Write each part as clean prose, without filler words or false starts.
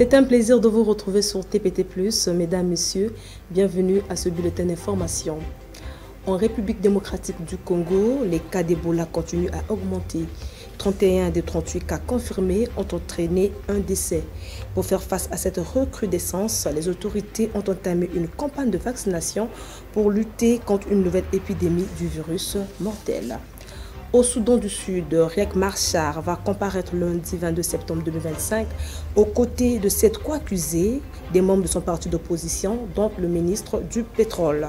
C'est un plaisir de vous retrouver sur TPT+. Mesdames, Messieurs, bienvenue à ce bulletin d'information. En République démocratique du Congo, les cas d'Ebola continuent à augmenter. 31 des 38 cas confirmés ont entraîné un décès. Pour faire face à cette recrudescence, les autorités ont entamé une campagne de vaccination pour lutter contre une nouvelle épidémie du virus mortel. Au Soudan du Sud, Riek Machar va comparaître lundi 22 septembre 2025 aux côtés de 7 co-accusés, des membres de son parti d'opposition, dont le ministre du Pétrole.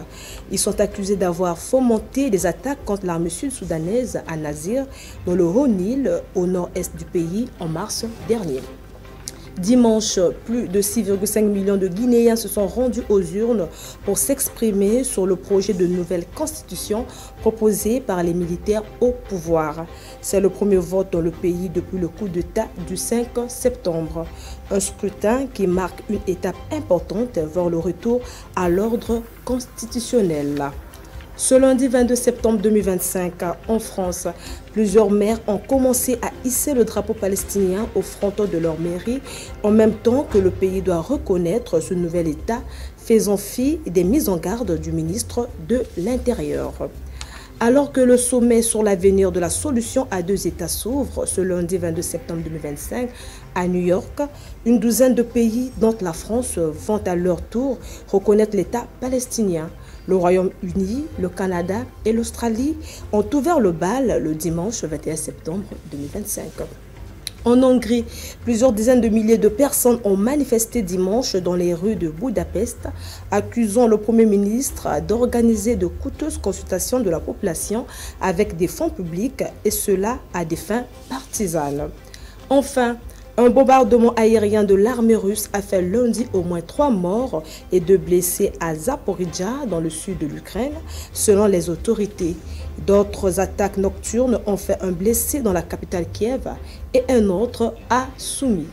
Ils sont accusés d'avoir fomenté des attaques contre l'armée sud-soudanaise à Nazir, dans le Haut-Nil, au nord-est du pays, en mars dernier. Dimanche, plus de 6,5 millions de Guinéens se sont rendus aux urnes pour s'exprimer sur le projet de nouvelle constitution proposé par les militaires au pouvoir. C'est le premier vote dans le pays depuis le coup d'État du 5 septembre. Un scrutin qui marque une étape importante vers le retour à l'ordre constitutionnel. Ce lundi 22 septembre 2025, en France, plusieurs maires ont commencé à hisser le drapeau palestinien au fronton de leur mairie, en même temps que le pays doit reconnaître ce nouvel État, faisant fi des mises en garde du ministre de l'Intérieur. Alors que le sommet sur l'avenir de la solution à deux États s'ouvre ce lundi 22 septembre 2025 à New York, une douzaine de pays, dont la France, vont à leur tour reconnaître l'État palestinien. Le Royaume-Uni, le Canada et l'Australie ont ouvert le bal le dimanche 21 septembre 2025. En Hongrie, plusieurs dizaines de milliers de personnes ont manifesté dimanche dans les rues de Budapest, accusant le Premier ministre d'organiser de coûteuses consultations de la population avec des fonds publics, et cela à des fins partisanes. Enfin, un bombardement aérien de l'armée russe a fait lundi au moins 3 morts et 2 blessés à Zaporizhzhia, dans le sud de l'Ukraine, selon les autorités. D'autres attaques nocturnes ont fait un blessé dans la capitale Kiev et un autre à Soumy.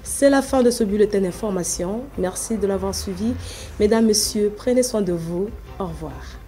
C'est la fin de ce bulletin d'information. Merci de l'avoir suivi. Mesdames, Messieurs, prenez soin de vous. Au revoir.